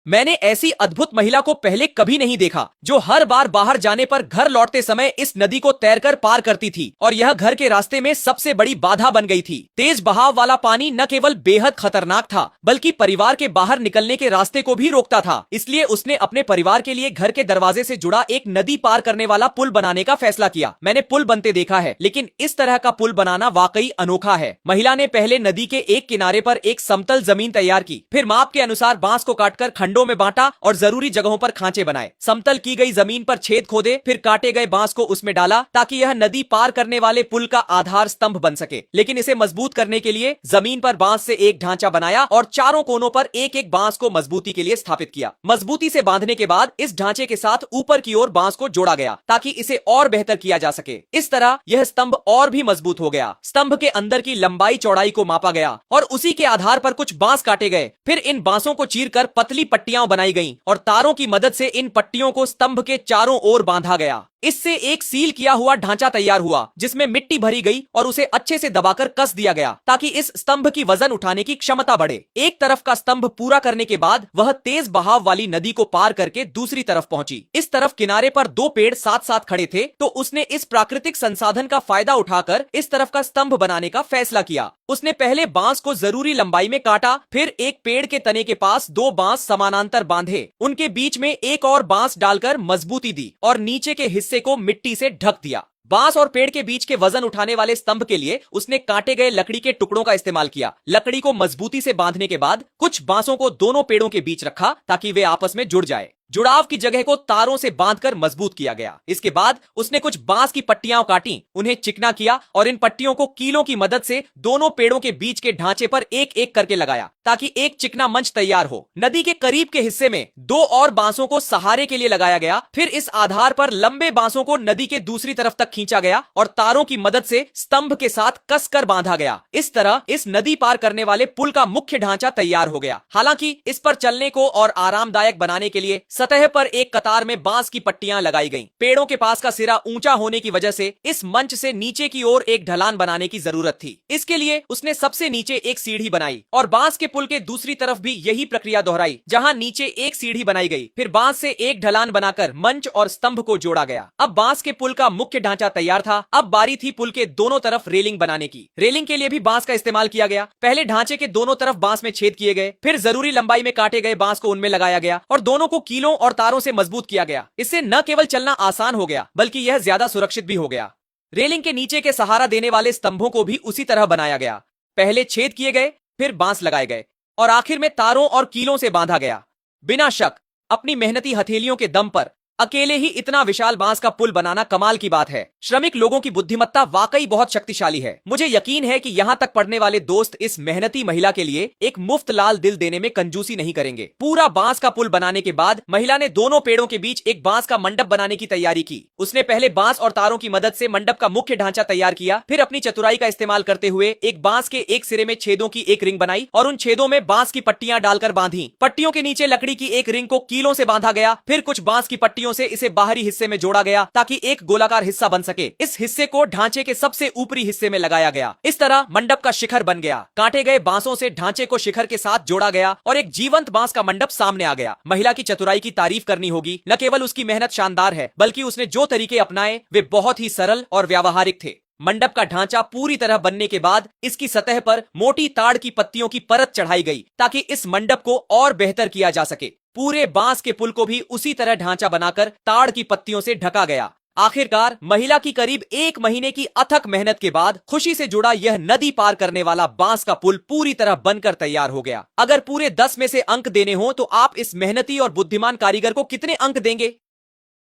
मैंने ऐसी अद्भुत महिला को पहले कभी नहीं देखा जो हर बार बाहर जाने पर घर लौटते समय इस नदी को तैरकर पार करती थी और यह घर के रास्ते में सबसे बड़ी बाधा बन गई थी। तेज बहाव वाला पानी न केवल बेहद खतरनाक था बल्कि परिवार के बाहर निकलने के रास्ते को भी रोकता था। इसलिए उसने अपने परिवार के लिए घर के दरवाजे से जुड़ा एक नदी पार करने वाला पुल बनाने का फैसला किया। मैंने पुल बनते देखा है, लेकिन इस तरह का पुल बनाना वाकई अनोखा है। महिला ने पहले नदी के एक किनारे पर एक समतल जमीन तैयार की, फिर माप के अनुसार बांस को काटकर खंडों में बांटा और जरूरी जगहों पर खांचे बनाए। समतल की गई जमीन पर छेद खोदे, फिर काटे गए बांस को उसमें डाला ताकि यह नदी पार करने वाले पुल का आधार स्तंभ बन सके। लेकिन इसे मजबूत करने के लिए जमीन पर बांस से एक ढांचा बनाया और चारों कोनों पर एक एक बांस को मजबूती के लिए स्थापित किया। मजबूती से बांधने के बाद इस ढांचे के साथ ऊपर की ओर बांस को जोड़ा गया ताकि इसे और बेहतर किया जा सके। इस तरह यह स्तंभ और भी मजबूत हो गया। स्तंभ के अंदर की लंबाई चौड़ाई को मापा गया और उसी के आधार पर कुछ बांस काटे गए। फिर इन बांसों को चीरकर पतली पट्टियां बनाई गईं और तारों की मदद से इन पट्टियों को स्तंभ के चारों ओर बांधा गया। इससे एक सील किया हुआ ढांचा तैयार हुआ जिसमें मिट्टी भरी गई और उसे अच्छे से दबाकर कस दिया गया ताकि इस स्तंभ की वजन उठाने की क्षमता बढ़े। एक तरफ का स्तंभ पूरा करने के बाद वह तेज बहाव वाली नदी को पार करके दूसरी तरफ पहुंची। इस तरफ किनारे पर दो पेड़ साथ साथ खड़े थे, तो उसने इस प्राकृतिक संसाधन का फायदा उठाकर इस तरफ का स्तंभ बनाने का फैसला किया। उसने पहले बांस को जरूरी लंबाई में काटा, फिर एक पेड़ के तने के पास दो बांस समानांतर बांधे, उनके बीच में एक और बांस डालकर मजबूती दी और नीचे के हिस्से को मिट्टी से ढक दिया। बांस और पेड़ के बीच के वजन उठाने वाले स्तंभ के लिए उसने काटे गए लकड़ी के टुकड़ों का इस्तेमाल किया। लकड़ी को मजबूती से बांधने के बाद कुछ बांसों को दोनों पेड़ों के बीच रखा ताकि वे आपस में जुड़ जाए। जुड़ाव की जगह को तारों से बांधकर मजबूत किया गया। इसके बाद उसने कुछ बांस की पट्टियां काटी, उन्हें चिकना किया और इन पट्टियों को कीलों की मदद से दोनों पेड़ों के बीच के ढांचे पर एक एक करके लगाया ताकि एक चिकना मंच तैयार हो। नदी के करीब के हिस्से में दो और बांसों को सहारे के लिए लगाया गया। फिर इस आधार पर लंबे बांसों को नदी के दूसरी तरफ तक खींचा गया और तारों की मदद से स्तंभ के साथ कसकर बांधा गया। इस तरह इस नदी पार करने वाले पुल का मुख्य ढांचा तैयार हो गया। हालांकि इस पर चलने को और आरामदायक बनाने के लिए सतह पर एक कतार में बांस की पट्टियां लगाई गईं। पेड़ों के पास का सिरा ऊंचा होने की वजह से इस मंच से नीचे की ओर एक ढलान बनाने की जरूरत थी। इसके लिए उसने सबसे नीचे एक सीढ़ी बनाई और बांस के पुल के दूसरी तरफ भी यही प्रक्रिया दोहराई, जहां नीचे एक सीढ़ी बनाई गई। फिर बांस से एक ढलान बनाकर मंच और स्तंभ को जोड़ा गया। अब बांस के पुल का मुख्य ढांचा तैयार था। अब बारी थी पुल के दोनों तरफ रेलिंग बनाने की। रेलिंग के लिए भी बांस का इस्तेमाल किया गया। पहले ढांचे के दोनों तरफ बांस में छेद किए गए, फिर जरूरी लंबाई में काटे गए बांस को उनमें लगाया गया और दोनों को कीलों और तारों से मजबूत किया गया। इससे न केवल चलना आसान हो गया बल्कि यह ज्यादा सुरक्षित भी हो गया। रेलिंग के नीचे के सहारा देने वाले स्तंभों को भी उसी तरह बनाया गया। पहले छेद किए गए, फिर बांस लगाए गए और आखिर में तारों और कीलों से बांधा गया। बिना शक अपनी मेहनती हथेलियों के दम पर अकेले ही इतना विशाल बांस का पुल बनाना कमाल की बात है। श्रमिक लोगों की बुद्धिमत्ता वाकई बहुत शक्तिशाली है। मुझे यकीन है कि यहाँ तक पढ़ने वाले दोस्त इस मेहनती महिला के लिए एक मुफ्त लाल दिल देने में कंजूसी नहीं करेंगे। पूरा बांस का पुल बनाने के बाद महिला ने दोनों पेड़ों के बीच एक बांस का मंडप बनाने की तैयारी की। उसने पहले बांस और तारों की मदद से मंडप का मुख्य ढांचा तैयार किया, फिर अपनी चतुराई का इस्तेमाल करते हुए एक बांस के एक सिरे में छेदों की एक रिंग बनाई और उन छेदों में बांस की पट्टियां डालकर बांधी। पट्टियों के नीचे लकड़ी की एक रिंग को कीलों से बांधा गया, फिर कुछ बांस की पट्टियों से इसे बाहरी हिस्से में जोड़ा गया ताकि एक गोलाकार हिस्सा बन सके। इस हिस्से को ढांचे के सबसे ऊपरी हिस्से में लगाया गया। इस तरह मंडप का शिखर बन गया। काटे गए बांसों से ढांचे को शिखर के साथ जोड़ा गया और एक जीवंत बांस का मंडप सामने आ गया। महिला की चतुराई की तारीफ करनी होगी। न केवल उसकी मेहनत शानदार है बल्कि उसने जो तरीके अपनाए वे बहुत ही सरल और व्यावहारिक थे। मंडप का ढांचा पूरी तरह बनने के बाद इसकी सतह पर मोटी ताड़ की पत्तियों की परत चढ़ाई गई ताकि इस मंडप को और बेहतर किया जा सके। पूरे बांस के पुल को भी उसी तरह ढांचा बनाकर ताड़ की पत्तियों से ढका गया। आखिरकार महिला की करीब एक महीने की अथक मेहनत के बाद खुशी से जुड़ा यह नदी पार करने वाला बांस का पुल पूरी तरह बनकर तैयार हो गया। अगर पूरे 10 में से अंक देने हो तो आप इस मेहनती और बुद्धिमान कारीगर को कितने अंक देंगे?